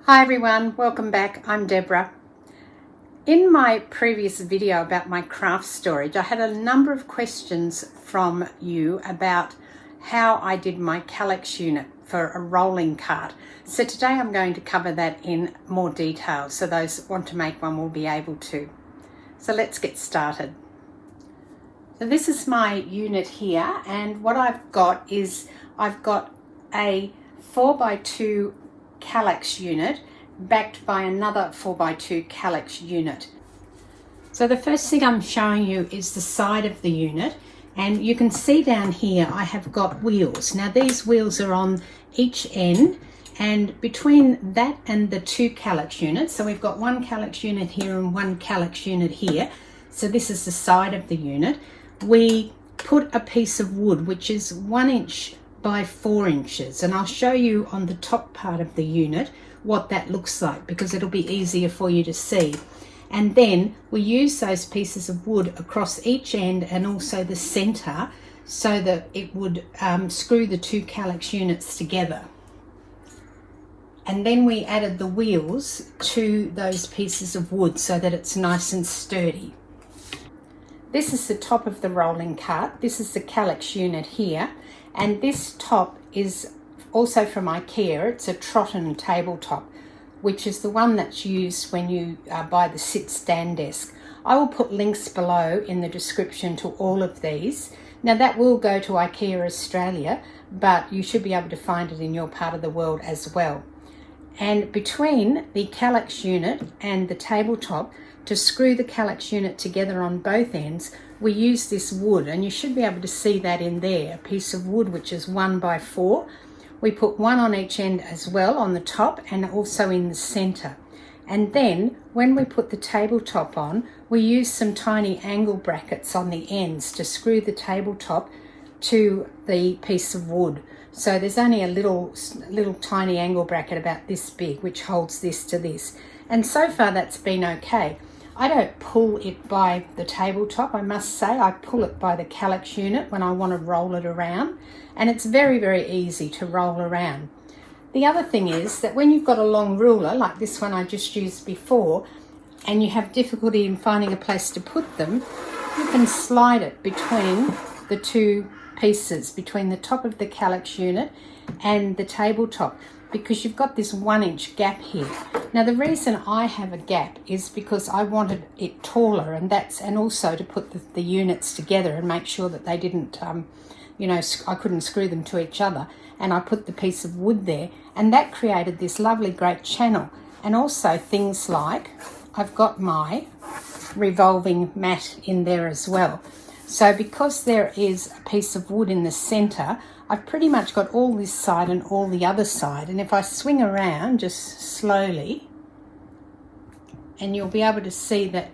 Hi everyone, welcome back. I'm Deborah. In my previous video about my craft storage, I had a number of questions from you about how I did my Kallax unit for a rolling cart. So today I'm going to cover that in more detail, so those that want to make one will be able to. So let's get started. So this is my unit here, and what I've got is I've got a 4x2 Kallax unit backed by another 4x2 Kallax unit. So the first thing I'm showing you is the side of the unit, and you can see down here I have got wheels. Now these wheels are on each end, and between that and the two Kallax units, so we've got one Kallax unit here and one Kallax unit here, so this is the side of the unit, we put a piece of wood which is 1 inch by 4 inches, and I'll show you on the top part of the unit what that looks like because it'll be easier for you to see. And then we use those pieces of wood across each end and also the center so that it would screw the two Kallax units together. And then we added the wheels to those pieces of wood so that it's nice and sturdy. This is the top of the rolling cart. This is the Kallax unit here, and this top is also from IKEA. It's a Trotton tabletop, which is the one that's used when you buy the sit-stand desk. I will put links below in the description to all of these. Now that will go to IKEA Australia, but you should be able to find it in your part of the world as well. And between the Kallax unit and the tabletop, to screw the Kallax unit together on both ends, we use this wood, and you should be able to see that in there, a piece of wood which is 1 by 4. We put one on each end as well, on the top and also in the center. And then when we put the tabletop on, we use some tiny angle brackets on the ends to screw the tabletop to the piece of wood. So there's only a little tiny angle bracket about this big which holds this to this. And so far that's been okay. I don't pull it by the tabletop, I must say. I pull it by the Kallax unit when I want to roll it around, and it's very, very easy to roll around. The other thing is that when you've got a long ruler, like this one I just used before, and you have difficulty in finding a place to put them, you can slide it between the two pieces, between the top of the Kallax unit and the tabletop, because you've got this 1 inch gap here. Now the reason I have a gap is because I wanted it taller, and also to put the units together and make sure that they didn't, I couldn't screw them to each other. And I put the piece of wood there, and that created this lovely great channel. And also things like I've got my revolving mat in there as well. So because there is a piece of wood in the center, I've pretty much got all this side and all the other side. And if I swing around just slowly, and you'll be able to see that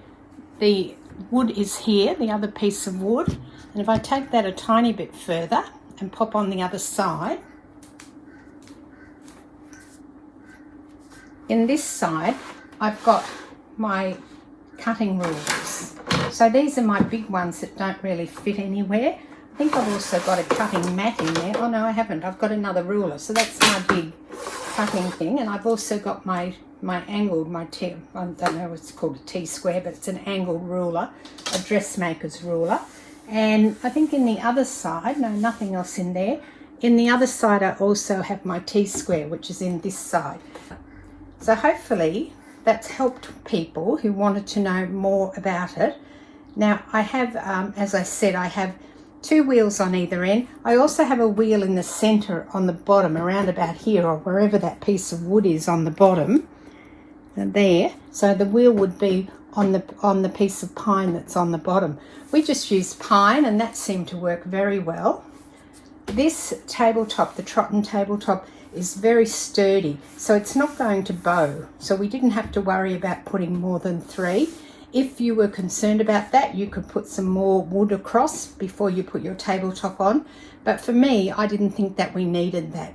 the wood is here, the other piece of wood. And if I take that a tiny bit further and pop on the other side, in this side, I've got my cutting rulers. So these are my big ones that don't really fit anywhere. I think I've also got a cutting mat in there. Oh no, I haven't. I've got another ruler. So that's my big cutting thing. And I've also got my angled, I don't know what's called, a T-square, but it's an angled ruler, a dressmaker's ruler. And I think in the other side, no, nothing else in there. In the other side, I also have my T-square, which is in this side. So hopefully that's helped people who wanted to know more about it. Now I have, as I said, I have 2 wheels on either end. I also have a wheel in the center on the bottom, around about here or wherever that piece of wood is on the bottom. And there, so the wheel would be on the piece of pine that's on the bottom. We just used pine, and that seemed to work very well. This tabletop, the Trotton tabletop, is very sturdy, so it's not going to bow. So we didn't have to worry about putting more than 3. If you were concerned about that, you could put some more wood across before you put your tabletop on. But for me, I didn't think that we needed that.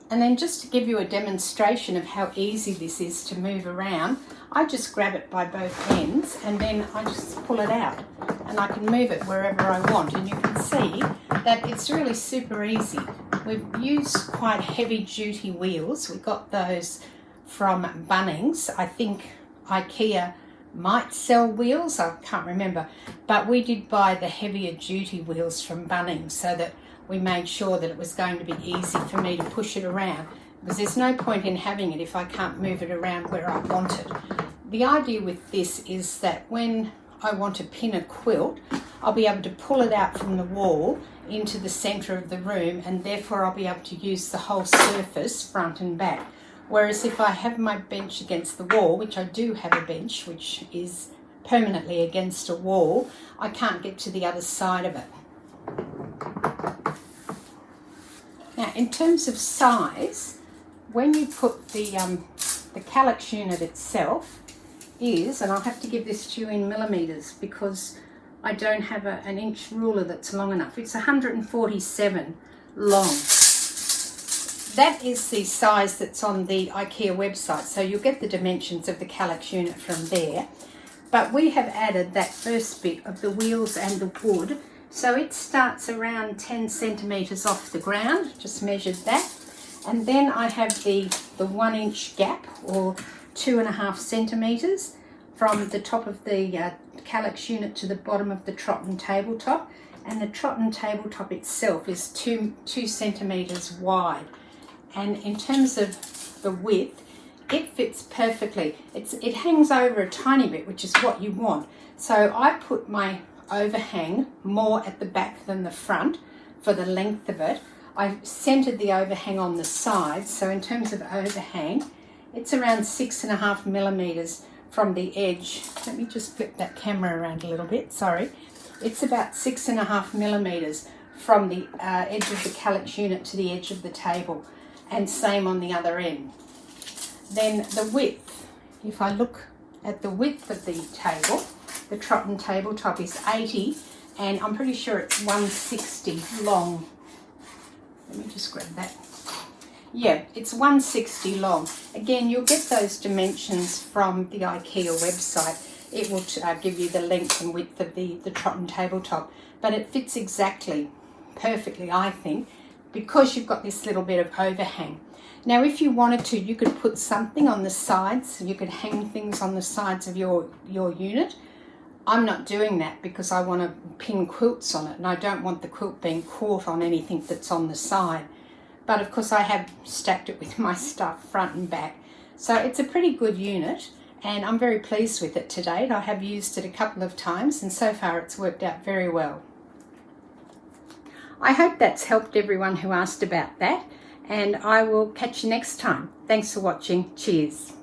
And then just to give you a demonstration of how easy this is to move around, I just grab it by both ends and then I just pull it out, and I can move it wherever I want. And you can see that it's really super easy. We've used quite heavy duty wheels. We got those from Bunnings. I think IKEA might sell wheels, I can't remember, but we did buy the heavier duty wheels from Bunnings so that we made sure that it was going to be easy for me to push it around, because there's no point in having it if I can't move it around where I want it. The idea with this is that when I want to pin a quilt, I'll be able to pull it out from the wall into the centre of the room, and therefore I'll be able to use the whole surface front and back. Whereas if I have my bench against the wall, which I do have a bench which is permanently against a wall, I can't get to the other side of it. Now, in terms of size, when you put the Kallax unit itself is, and I'll have to give this to you in millimetres because I don't have an inch ruler that's long enough. It's 147 long. That is the size that's on the IKEA website, so you'll get the dimensions of the Kallax unit from there. But we have added that first bit of the wheels and the wood, so it starts around 10 centimetres off the ground, just measured that. And then I have the 1 inch gap, or 2.5 centimetres, from the top of the Kallax unit to the bottom of the trotton tabletop. And the trotton tabletop itself is 2 centimetres wide. And in terms of the width, it fits perfectly. It hangs over a tiny bit, which is what you want. So I put my overhang more at the back than the front for the length of it. I centered the overhang on the sides, so in terms of overhang, it's around 6.5 millimeters from the edge. Let me just flip that camera around a little bit, sorry. It's about 6.5 millimeters from the edge of the Kallax unit to the edge of the table, and same on the other end. Then the width, if I look at the width of the table, the trotton tabletop is 80, and I'm pretty sure it's 160 long. Let me just grab that. Yeah, it's 160 long. Again, you'll get those dimensions from the IKEA website. It will give you the length and width of the trotton tabletop, but it fits exactly, perfectly, I think, because you've got this little bit of overhang. Now, if you wanted to, you could put something on the sides. You could hang things on the sides of your unit. I'm not doing that because I want to pin quilts on it, and I don't want the quilt being caught on anything that's on the side. But of course I have stacked it with my stuff front and back. So it's a pretty good unit, and I'm very pleased with it to date. I have used it a couple of times, and so far it's worked out very well. I hope that's helped everyone who asked about that, and I will catch you next time. Thanks for watching. Cheers.